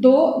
2,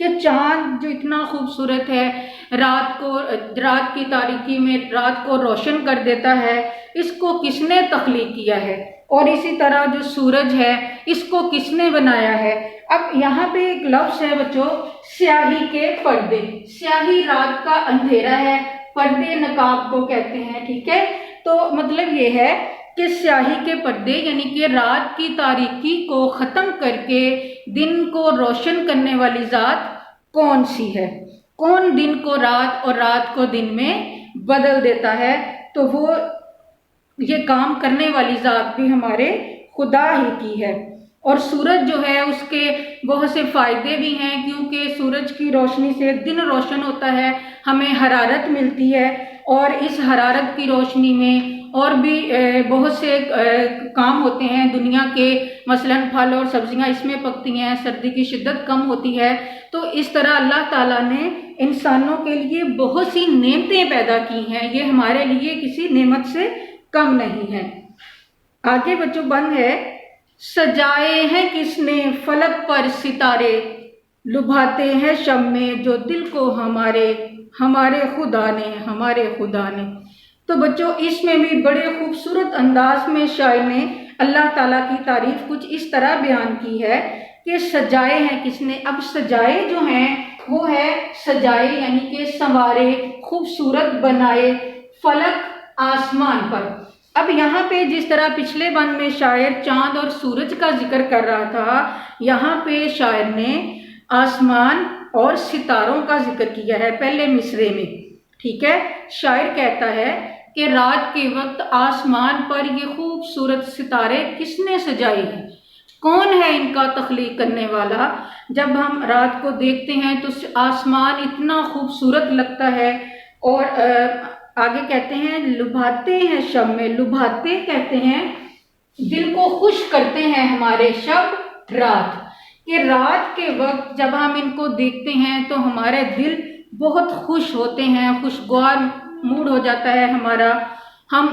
کہ چاند جو اتنا خوبصورت ہے، رات کی تاریکی میں رات کو روشن کر دیتا ہے، اس کو کس نے تخلیق کیا ہے؟ اور اسی طرح جو سورج ہے اس کو کس نے بنایا ہے؟ اب یہاں پہ ایک لفظ ہے بچوں، سیاہی کے پردے۔ سیاہی رات کا اندھیرا ہے، پردے نقاب کو کہتے ہیں، ٹھیک ہے؟ تو مطلب یہ ہے کہ سیاہی کے پردے یعنی کہ رات کی تاریکی کو ختم کر کے دن کو روشن کرنے والی ذات کون سی ہے؟ کون دن کو رات اور رات کو دن میں بدل دیتا ہے؟ تو وہ یہ کام کرنے والی ذات بھی ہمارے خدا ہی کی ہے۔ اور سورج جو ہے اس کے بہت سے فائدے بھی ہیں، کیونکہ سورج کی روشنی سے دن روشن ہوتا ہے، ہمیں حرارت ملتی ہے، اور اس حرارت کی روشنی میں اور بھی بہت سے کام ہوتے ہیں دنیا کے، مثلا پھل اور سبزیاں اس میں پکتی ہیں، سردی کی شدت کم ہوتی ہے۔ تو اس طرح اللہ تعالیٰ نے انسانوں کے لیے بہت سی نعمتیں پیدا کی ہیں، یہ ہمارے لیے کسی نعمت سے کم نہیں ہے۔ آگے بچوں بند ہے، سجائے ہیں کس نے فلک پر ستارے، لبھاتے ہیں شب میں جو دل کو ہمارے خدا نے۔ تو بچوں اس میں بھی بڑے خوبصورت انداز میں شاعر نے اللہ تعالیٰ کی تعریف کچھ اس طرح بیان کی ہے کہ سجائے ہیں کس نے۔ اب سجائے جو ہیں وہ ہے سجائے یعنی کہ سنوارے، خوبصورت بنائے فلک آسمان پر۔ اب یہاں پہ جس طرح پچھلے بند میں شاعر چاند اور سورج کا ذکر کر رہا تھا، یہاں پہ شاعر نے آسمان اور ستاروں کا ذکر کیا ہے پہلے مصرعے میں، ٹھیک ہے؟ شاعر کہتا ہے کہ رات کے وقت آسمان پر یہ خوبصورت ستارے کس نے سجائے ہیں؟ کون ہے ان کا تخلیق کرنے والا؟ جب ہم رات کو دیکھتے ہیں تو آسمان اتنا خوبصورت لگتا ہے، اور آگے کہتے ہیں لبھاتے ہیں شب میں، لبھاتے کہتے ہیں دل کو خوش کرتے ہیں ہمارے شب رات، کہ رات کے وقت جب ہم ان کو دیکھتے ہیں تو ہمارے دل بہت خوش ہوتے ہیں، خوشگوار موڈ ہو جاتا ہے ہمارا، ہم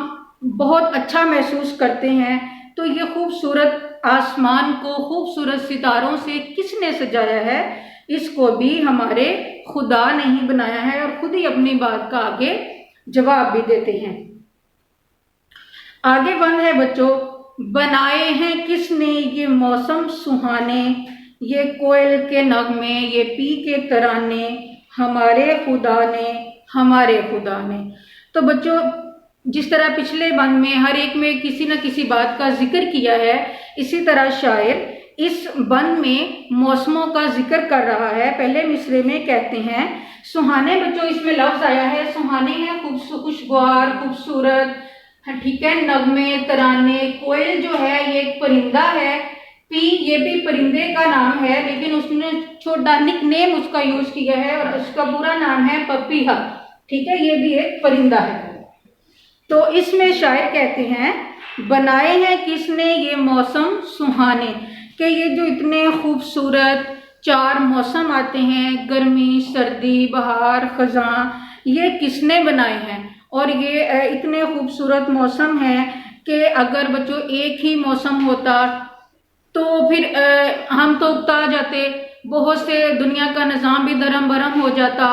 بہت اچھا محسوس کرتے ہیں۔ تو یہ خوبصورت آسمان کو خوبصورت ستاروں سے کس نے سجایا ہے؟ اس کو بھی ہمارے خدا نے ہی بنایا ہے، اور خود ہی اپنی بات کا آگے جواب بھی دیتے ہیں۔ آگے بند ہے بچوں، بنائے ہیں کس نے یہ موسم سہانے، یہ کوئل کے نغمے، یہ پی کے ترانے، ہمارے خدا نے۔ تو بچوں جس طرح پچھلے بند میں ہر ایک میں کسی نہ کسی بات کا ذکر کیا ہے، اسی طرح شاعر اس بند میں موسموں کا ذکر کر رہا ہے۔ پہلے مصرعے میں کہتے ہیں سہانے، بچوں اس میں لفظ آیا ہے سہانے ہے خوشگوار، خوبصورت، ٹھیک ہے؟ نغمے، ترانے، کوئل جو ہے یہ ایک پرندہ ہے، پی یہ بھی پرندے کا نام ہے، لیکن اس نے چھوٹا نک نیم اس کا یوز کیا ہے، اور اس کا پورا نام ہے پپیہا، ٹھیک ہے؟ یہ بھی ایک پرندہ ہے۔ تو اس میں شاعر کہتے ہیں بنائے ہیں کس نے یہ موسم سہانے، کہ یہ جو اتنے خوبصورت 4 موسم آتے ہیں، گرمی، سردی، بہار، خزاں، یہ کس نے بنائے ہیں؟ اور یہ اتنے خوبصورت موسم ہیں کہ اگر بچوں ایک ہی موسم ہوتا تو پھر ہم تو اکتا جاتے، بہت سے دنیا کا نظام بھی درہم برہم ہو جاتا،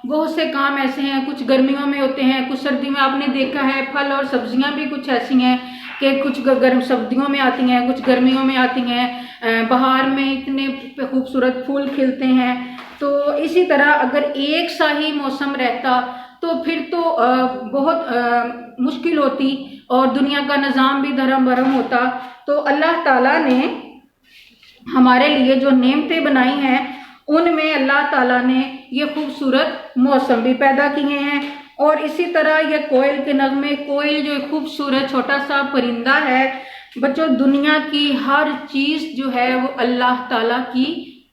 بہت سے کام ایسے ہیں، کچھ گرمیوں میں ہوتے ہیں، کچھ سردی میں، آپ نے دیکھا ہے پھل اور سبزیاں بھی کچھ ایسی ہیں کہ کچھ گرم سردیوں میں آتی ہیں، کچھ گرمیوں میں آتی ہیں، بہار میں اتنے خوبصورت پھول کھلتے ہیں۔ تو اسی طرح اگر ایک سا ہی موسم رہتا تو پھر تو بہت مشکل ہوتی، اور دنیا کا نظام بھی دھرم برہم ہوتا۔ تو اللہ تعالیٰ نے ہمارے لیے جو نعمتیں بنائی ہیں ان میں اللہ تعالیٰ نے یہ خوبصورت موسم بھی پیدا کیے ہیں، اور اسی طرح یہ کوئل کے نغمے، کوئل جو ایک خوبصورت چھوٹا سا پرندہ ہے بچوں، دنیا کی ہر چیز جو ہے وہ اللہ تعالیٰ کی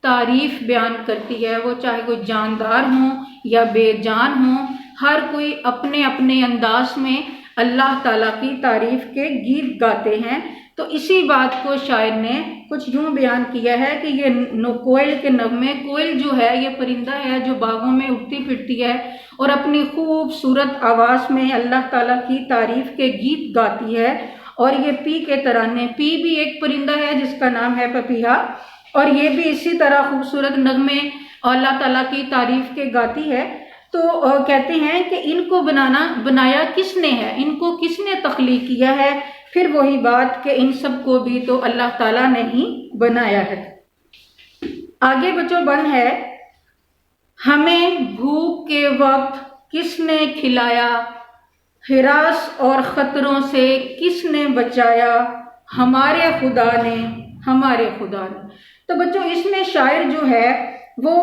تعریف بیان کرتی ہے، وہ چاہے کوئی جاندار ہوں یا بے جان ہوں، ہر کوئی اپنے اپنے انداز میں اللہ تعالیٰ کی تعریف کے گیت گاتے ہیں۔ تو اسی بات کو شاعر نے کچھ یوں بیان کیا ہے کہ یہ کوئل کے نغمے، کوئل جو ہے یہ پرندہ ہے جو باغوں میں اڑتی پھرتی ہے اور اپنی خوبصورت آواز میں اللہ تعالیٰ کی تعریف کے گیت گاتی ہے، اور یہ پی کے ترانے، پی بھی ایک پرندہ ہے جس کا نام ہے پپیہا، اور یہ بھی اسی طرح خوبصورت نغمے اور اللہ تعالیٰ کی تعریف کے گاتی ہے، تو کہتے ہیں کہ ان کو بنایا کس نے ہے، ان کو کس نے تخلیق کیا ہے؟ پھر وہی بات کہ ان سب کو بھی تو اللہ تعالیٰ نے ہی بنایا ہے۔ آگے بچوں بن ہے، ہمیں بھوک کے وقت کس نے کھلایا، ہراس اور خطروں سے کس نے بچایا، ہمارے خدا نے، ہمارے خدا نے۔ تو بچوں اس میں شاعر جو ہے وہ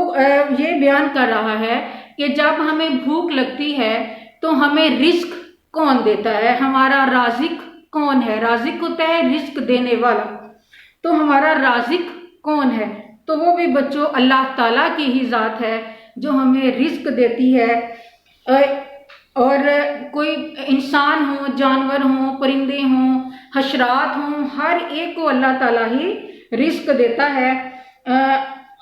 یہ بیان کر رہا ہے کہ جب ہمیں بھوک لگتی ہے تو ہمیں رزق کون دیتا ہے، ہمارا رازق کون ہے؟ رازق ہوتا ہے رزق دینے والا، تو ہمارا رازق کون ہے؟ تو وہ بھی بچوں اللہ تعالیٰ کی ہی ذات ہے جو ہمیں رزق دیتی ہے۔ اور کوئی انسان ہو، جانور ہوں، پرندے ہوں، حشرات ہوں، ہر ایک کو اللہ تعالیٰ ہی رزق دیتا ہے۔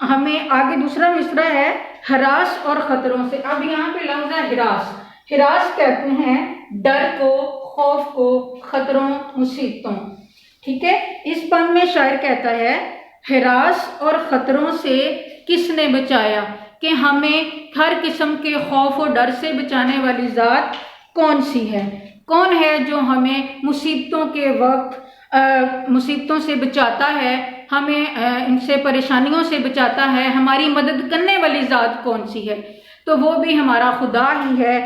ہمیں آگے دوسرا مصرع ہے، ہراس اور خطروں سے۔ اب یہاں پہ لفظ ہے ہراس۔ ہراس کہتے ہیں ڈر کو، خوف کو، خطروں، مصیبتوں، ٹھیک ہے۔ اس بند میں شاعر کہتا ہے ہراس اور خطروں سے کس نے بچایا، کہ ہمیں ہر قسم کے خوف اور ڈر سے بچانے والی ذات کون سی ہے؟ کون ہے جو ہمیں مصیبتوں کے وقت مصیبتوں سے بچاتا ہے، ہمیں ان سے پریشانیوں سے بچاتا ہے؟ ہماری مدد کرنے والی ذات کون سی ہے؟ تو وہ بھی ہمارا خدا ہی ہے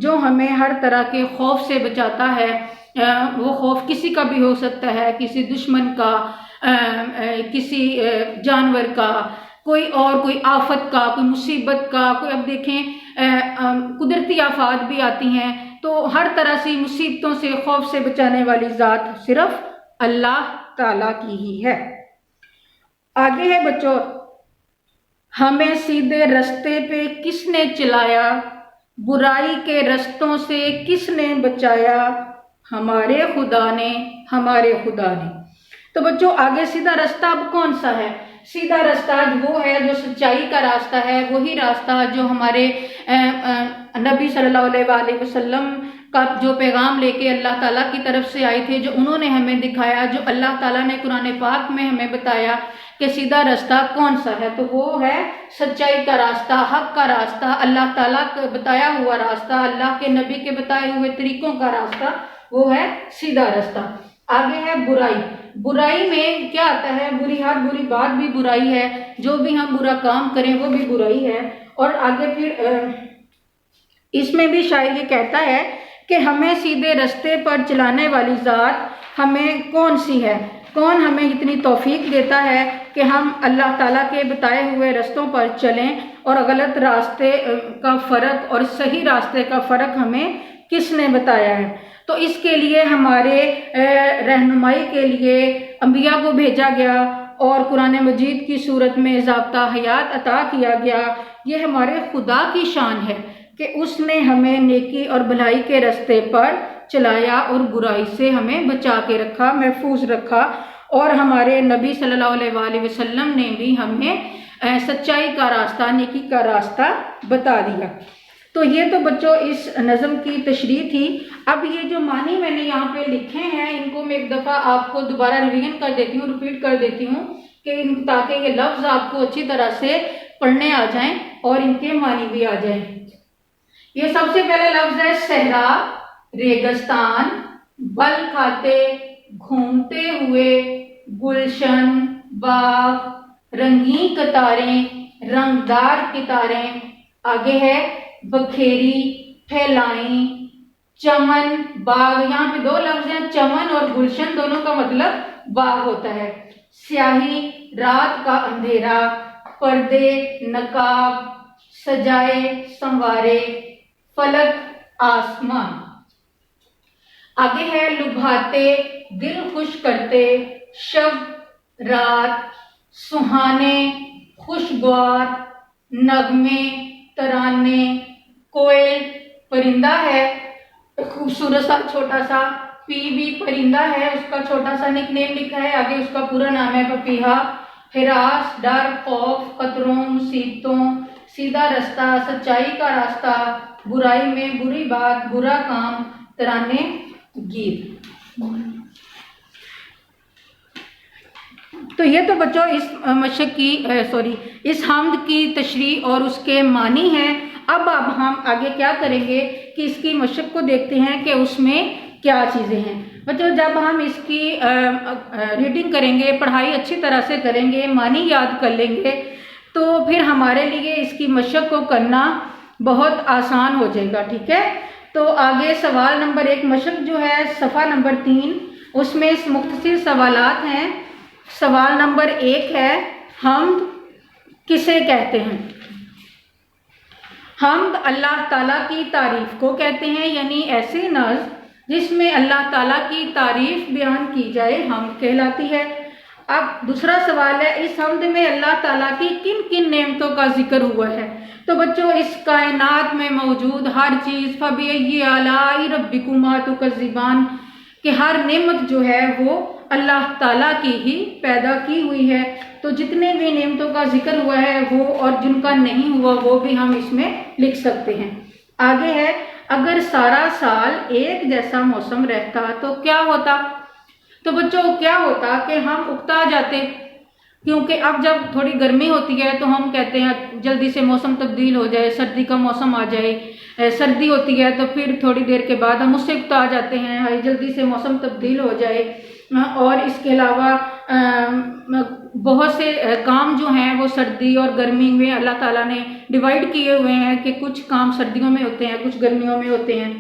جو ہمیں ہر طرح کے خوف سے بچاتا ہے۔ وہ خوف کسی کا بھی ہو سکتا ہے، کسی دشمن کا، کسی جانور کا، کوئی آفت کا، کوئی مصیبت کا، کوئی اب دیکھیں قدرتی آفات بھی آتی ہیں، تو ہر طرح سے مصیبتوں سے، خوف سے بچانے والی ذات صرف اللہ تعالیٰ کی ہی ہے۔ آگے ہے بچوں، ہمیں سیدھے رستے پہ کس نے چلایا، برائی کے رستوں سے کس نے بچایا، ہمارے خدا نے، ہمارے خدا نے۔ تو بچوں آگے سیدھا راستہ اب کون سا ہے؟ سیدھا راستہ وہ ہے جو سچائی کا راستہ ہے، وہی راستہ جو ہمارے نبی صلی اللہ علیہ وآلہ وسلم کا جو پیغام لے کے اللہ تعالیٰ کی طرف سے آئے تھے، جو انہوں نے ہمیں دکھایا، جو اللہ تعالیٰ نے قرآن پاک میں ہمیں بتایا کہ سیدھا راستہ کون سا ہے، تو وہ ہے سچائی کا راستہ، حق کا راستہ، اللہ تعالیٰ کا بتایا ہوا راستہ، اللہ کے نبی کے بتائے ہوئے طریقوں کا راستہ، وہ ہے سیدھا راستہ۔ آگے ہے برائی۔ برائی میں کیا آتا ہے؟ ہر بری بات بھی برائی ہے، جو بھی ہم برا کام کریں وہ بھی برائی ہے۔ اور آگے پھر اس میں بھی شاعر یہ کہتا ہے کہ ہمیں سیدھے رستے پر چلانے والی ذات ہمیں کون سی ہے، کون ہمیں اتنی توفیق دیتا ہے کہ ہم اللہ تعالیٰ کے بتائے ہوئے رستوں پر چلیں، اور غلط راستے کا فرق اور صحیح راستے کا فرق ہمیں کس نے بتایا ہے؟ تو اس کے لیے ہمارے رہنمائی کے لیے انبیاء کو بھیجا گیا اور قرآن مجید کی صورت میں ضابطہ حیات عطا کیا گیا۔ یہ ہمارے خدا کی شان ہے کہ اس نے ہمیں نیکی اور بھلائی کے راستے پر چلایا اور برائی سے ہمیں بچا کے رکھا، محفوظ رکھا، اور ہمارے نبی صلی اللہ علیہ وآلہ وسلم نے بھی ہمیں سچائی کا راستہ، نیکی کا راستہ بتا دیا۔ تو یہ تو بچوں اس نظم کی تشریح تھی۔ اب یہ جو معنی میں نے یہاں پہ لکھے ہیں، ان کو میں ایک دفعہ آپ کو دوبارہ ریویژن کر دیتی ہوں، ریپیٹ کر دیتی ہوں، کہ تاکہ یہ لفظ آپ کو اچھی طرح سے پڑھنے آ جائیں اور ان کے معنی بھی آ جائیں۔ یہ سب سے پہلا لفظ ہے صحرا، ریگستان، بل کھاتے، گھومتے ہوئے، گلشن، باغ، رنگین قطاریں، رنگدار قطاریں۔ آگے ہے بکھیری، پھیلائیں، چمن، باغ۔ یہاں پہ دو لفظ ہیں، چمن اور گلشن، دونوں کا مطلب باغ ہوتا ہے۔ سیاہی، رات کا اندھیرا، پردے، نقاب، سجائے سنوارے، فلک، آسمان۔ آگے ہے لبھاتے، دل خوش کرتے، شب، رات، سہانے، خوشگوار، نغمے، ترانے، کوئل پرندہ ہے، خوبصورت سا چھوٹا سا، پی بھی پرندہ ہے، اس کا چھوٹا سا نک نیم لکھا ہے، آگے اس کا پورا نام ہے پپیہا۔ ہراس، ڈر، خوف، خطروں، مصیبتوں، سیدھا راستہ، سچائی کا راستہ، برائی میں بری بات، برا کام، ترانے، گیت۔ تو یہ تو بچوں اس مشق کی اس حمد کی تشریح اور اس کے معنی ہیں۔ اب ہم آگے کیا کریں گے کہ اس کی مشق کو دیکھتے ہیں کہ اس میں کیا چیزیں ہیں۔ بچوں جب ہم اس کی ریڈنگ کریں گے، پڑھائی اچھی طرح سے کریں گے، معنی یاد کر لیں گے، تو پھر ہمارے لیے اس کی مشق کو کرنا بہت آسان ہو جائے گا، ٹھیک ہے۔ تو آگے سوال نمبر 1 مشق جو ہے صفحہ نمبر 3، اس میں مختصر سوالات ہیں۔ سوال نمبر 1 ہے حمد کسے کہتے ہیں؟ حمد اللہ تعالیٰ کی تعریف کو کہتے ہیں، یعنی ایسی نظم جس میں اللہ تعالیٰ کی تعریف بیان کی جائے حمد کہلاتی ہے۔ اب دوسرا سوال ہے اس حمد میں اللہ تعالیٰ کی کن کن نعمتوں کا ذکر ہوا ہے؟ تو بچوں اس کائنات میں موجود ہر چیز فَبِأَيِّ آلَاءِ رَبِّكُمَا تُكَذِّبَانِ کہ ہر نعمت جو ہے وہ اللہ تعالیٰ کی ہی پیدا کی ہوئی ہے۔ تو جتنے بھی نعمتوں کا ذکر ہوا ہے وہ اور جن کا نہیں ہوا وہ بھی ہم اس میں لکھ سکتے ہیں۔ آگے ہے اگر سارا سال ایک جیسا موسم رہتا تو کیا ہوتا؟ تو بچوں کیا ہوتا کہ ہم اکتا جاتے، کیونکہ اب جب تھوڑی گرمی ہوتی ہے تو ہم کہتے ہیں جلدی سے موسم تبدیل ہو جائے، سردی کا موسم آ جائے، سردی ہوتی ہے تو پھر تھوڑی دیر کے بعد ہم اس سے اکتا جاتے ہیں جلدی سے موسم تبدیل ہو جائے۔ اور اس کے علاوہ بہت سے کام جو ہیں وہ سردی اور گرمی میں اللہ تعالیٰ نے ڈیوائیڈ کیے ہوئے ہیں کہ کچھ کام سردیوں میں ہوتے ہیں، کچھ گرمیوں میں ہوتے ہیں۔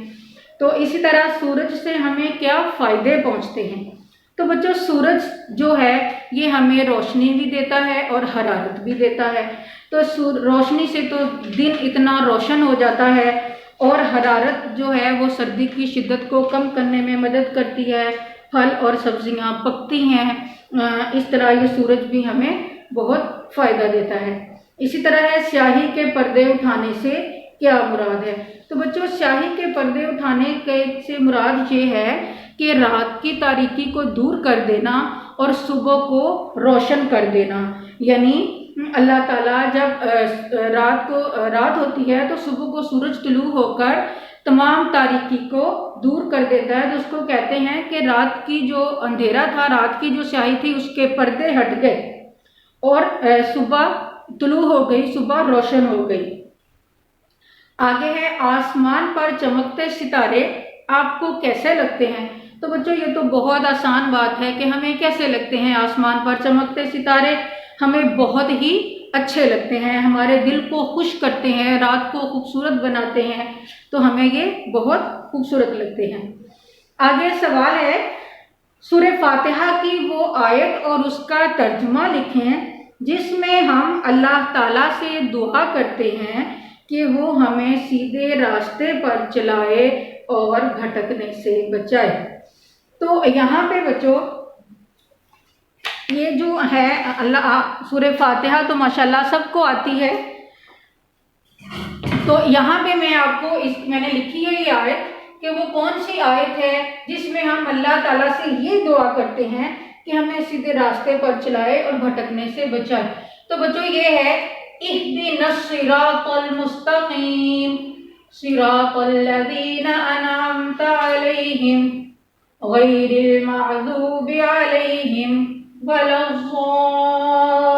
تو اسی طرح سورج سے ہمیں کیا فائدے پہنچتے ہیں؟ تو بچوں سورج جو ہے یہ ہمیں روشنی بھی دیتا ہے اور حرارت بھی دیتا ہے۔ تو روشنی سے تو دن اتنا روشن ہو جاتا ہے، اور حرارت جو ہے وہ سردی کی شدت کو کم کرنے میں مدد کرتی ہے، پھل اور سبزیاں پکتی ہیں۔ اس طرح یہ سورج بھی ہمیں بہت فائدہ دیتا ہے۔ اسی طرح ہے سیاہی کے پردے اٹھانے سے کیا مراد ہے؟ تو بچوں سیاہی کے پردے اٹھانے سے مراد یہ ہے کہ رات کی تاریکی کو دور کر دینا اور صبح کو روشن کر دینا، یعنی اللہ تعالیٰ جب رات ہوتی ہے تو صبح کو سورج طلوع ہو کر تمام تاریکی کو دور کر دیتا ہے، تو اس کو کہتے ہیں کہ رات کی جو اندھیرا تھا، رات کی جو سیاہی تھی اس کے پردے ہٹ گئے اور صبح طلوع ہو گئی، صبح روشن ہو گئی۔ آگے ہے آسمان پر چمکتے ستارے آپ کو کیسے لگتے ہیں؟ تو بچوں یہ تو بہت آسان بات ہے کہ ہمیں کیسے لگتے ہیں آسمان پر چمکتے ستارے؟ ہمیں بہت ہی اچھے لگتے ہیں، ہمارے دل کو خوش کرتے ہیں، رات کو خوبصورت بناتے ہیں، تو ہمیں یہ بہت خوبصورت لگتے ہیں۔ آگے سوال ہے سورہ فاتحہ کی وہ آیت اور اس کا ترجمہ لکھیں جس میں ہم اللہ تعالیٰ سے دعا کرتے ہیں کہ وہ ہمیں سیدھے راستے پر چلائے اور بھٹکنے سے بچائے۔ تو یہاں پہ بچوں یہ جو ہے سورہ فاتحہ تو ماشاءاللہ سب کو آتی ہے، تو یہاں پہ میں نے لکھی ہے یہ آیت کہ وہ کون سی آیت ہے جس میں ہم اللہ تعالیٰ سے یہ دعا کرتے ہیں کہ ہمیں سیدھے راستے پر چلائے اور بھٹکنے سے بچائے۔ تو بچوں یہ ہے اہدنا الصراط المستقیم صراط الذین انعمت علیہم غیر المغضوب علیہم ولا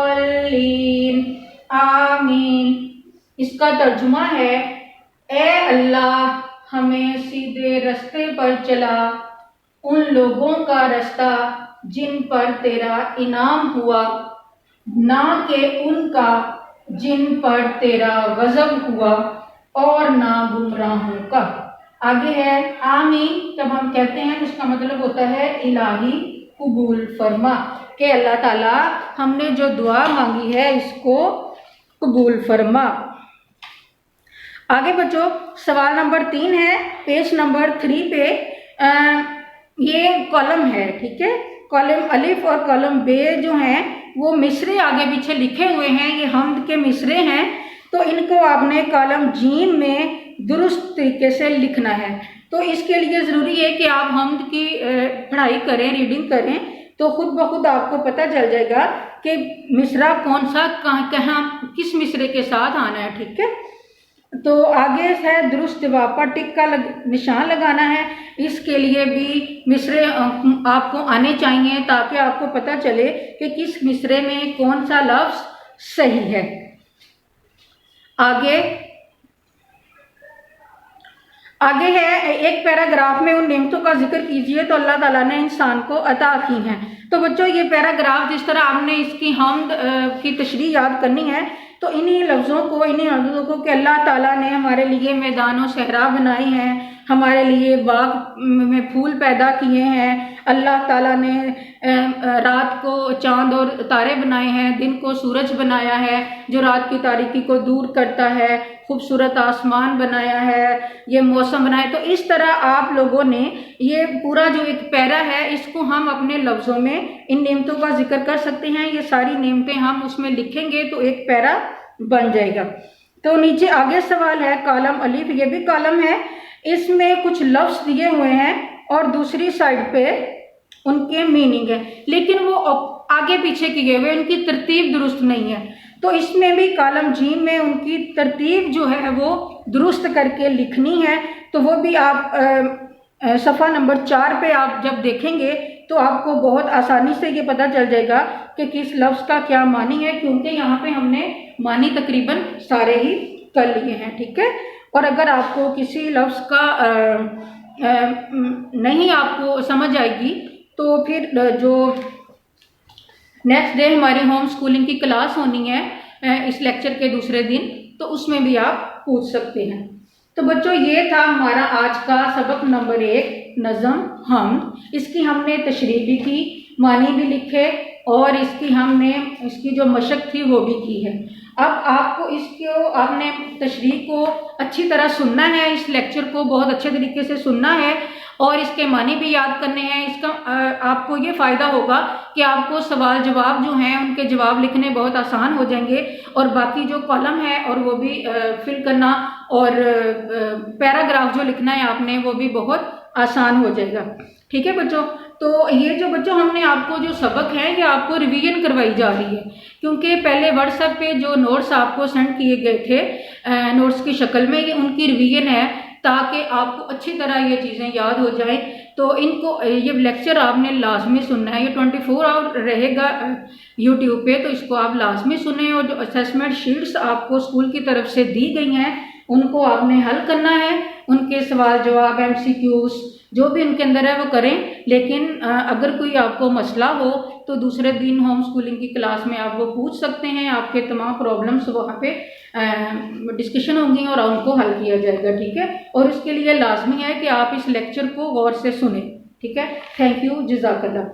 الضالین آمین۔ اس کا ترجمہ ہے اے اللہ ہمیں سیدھے راستے پر چلا، ان لوگوں کا رستہ جن پر تیرا انعام ہوا، نہ کہ ان کا جن پر تیرا غضب ہوا، اور نہ گمراہوں کا۔ آگے ہے آمین، جب ہم کہتے ہیں اس کا مطلب ہوتا ہے الہی قبول فرما، کہ اللہ تعالیٰ ہم نے جو دعا مانگی ہے اس کو قبول فرما۔ آگے بچوں سوال نمبر 3 ہے پیج نمبر 3 پہ، یہ کالم ہے، ٹھیک ہے، کالم الف اور کالم بے جو ہیں وہ مصرے آگے پیچھے لکھے ہوئے ہیں، یہ حمد کے مصرے ہیں، تو ان کو آپ نے کالم جیم میں درست طریقے سے لکھنا ہے۔ تو اس کے لیے ضروری ہے کہ آپ حمد کی پڑھائی کریں، ریڈنگ کریں، تو خود بخود آپ کو پتہ چل جائے گا کہ مصرع کون سا کہاں کس مصرے کے ساتھ آنا ہے، ٹھیک ہے۔ تو آگے ہے درست جواب پر ٹک کا نشان لگانا ہے. اس کے لیے بھی مصرے آپ کو آنے چاہیے تاکہ آپ کو پتہ چلے کہ کس مصرے میں کون سا لفظ صحیح ہے. آگے ہے ایک پیراگراف میں ان نعمتوں کا ذکر کیجئے تو اللہ تعالیٰ نے انسان کو عطا کی ہیں. تو بچوں یہ پیراگراف جس طرح آپ نے اس کی حمد کی تشریح یاد کرنی ہے تو انہی لفظوں کو کہ اللہ تعالیٰ نے ہمارے لیے میدان و صحرا بنائی ہیں، ہمارے لیے باغ میں پھول پیدا کیے ہیں، اللہ تعالیٰ نے رات کو چاند اور تارے بنائے ہیں، دن کو سورج بنایا ہے جو رات کی تاریکی کو دور کرتا ہے، خوبصورت آسمان بنایا ہے، یہ موسم بنایا. تو اس طرح آپ لوگوں نے یہ پورا جو ایک پیرا ہے اس کو ہم اپنے لفظوں میں ان نعمتوں کا ذکر کر سکتے ہیں. یہ ساری نعمتیں ہم اس میں لکھیں گے تو ایک پیرا بن جائے گا. تو نیچے آگے سوال ہے کالم الف، یہ بھی کالم ہے، اس میں کچھ لفظ دیے ہوئے ہیں اور دوسری سائڈ پہ ان کے میننگ ہے لیکن وہ آگے پیچھے کیے ہوئے، ان کی ترتیب درست نہیں ہے. تو اس میں بھی کالم جیم میں ان کی ترتیب جو ہے وہ درست کر کے لکھنی ہے. تو وہ بھی آپ صفحہ نمبر 4 پہ آپ جب دیکھیں گے تو آپ کو بہت آسانی سے یہ پتہ چل جائے گا کہ کس لفظ کا کیا معنی ہے، کیونکہ یہاں پہ ہم نے معنی تقریباً سارے ہی کر لیے ہیں. ٹھیک ہے. اور اگر آپ کو کسی لفظ کا نہیں آپ کو سمجھ آئے گی تو پھر جو نیکسٹ ڈے ہماری ہوم سکولنگ کی کلاس ہونی ہے اس لیکچر کے دوسرے دن، تو اس میں بھی آپ پوچھ سکتے ہیں. تو بچوں یہ تھا ہمارا آج کا سبق نمبر 1 نظم حمد. اس کی ہم نے تشریح بھی کی، معنی بھی لکھے اور اس کی جو مشق تھی وہ بھی کی ہے. اب آپ کو آپ نے تشریح کو اچھی طرح سننا ہے، اس لیکچر کو بہت اچھے طریقے سے سننا ہے اور اس کے معنی بھی یاد کرنے ہیں. اس کا آپ کو یہ فائدہ ہوگا کہ آپ کو سوال جواب جو ہیں ان کے جواب لکھنے بہت آسان ہو جائیں گے اور باقی جو کالم ہے اور وہ بھی فل کرنا اور پیراگراف جو لکھنا ہے آپ نے وہ بھی بہت آسان ہو جائے گا. ٹھیک ہے بچوں. تو یہ جو بچوں ہم نے آپ کو جو سبق ہے یہ آپ کو ریویژن کروائی جا رہی ہے، کیونکہ پہلے واٹس ایپ پہ جو نوٹس آپ کو سینڈ کیے گئے تھے نوٹس کی شکل میں، یہ ان کی ریویژن ہے تاکہ آپ کو اچھی طرح یہ چیزیں یاد ہو جائیں. تو ان کو یہ لیکچر آپ نے لازمی سننا ہے، یہ 24 آور رہے گا یوٹیوب پہ، تو اس کو آپ لازمی سنیں. اور جو اسیسمنٹ شیٹس آپ کو اسکول کی طرف سے دی گئی ہیں ان کو آپ نے حل کرنا ہے، ان کے سوال جواب MCQs جو بھی ان کے اندر ہے وہ کریں. لیکن اگر کوئی آپ کو مسئلہ ہو تو دوسرے دن ہوم سکولنگ کی کلاس میں آپ وہ پوچھ سکتے ہیں، آپ کے تمام پرابلمس وہاں پہ ڈسکشن ہوں گی اور ان کو حل کیا جائے گا. ٹھیک ہے. اور اس کے لیے لازمی ہے کہ آپ اس لیکچر کو غور سے سنیں. ٹھیک ہے. Thank you. جزاک اللہ.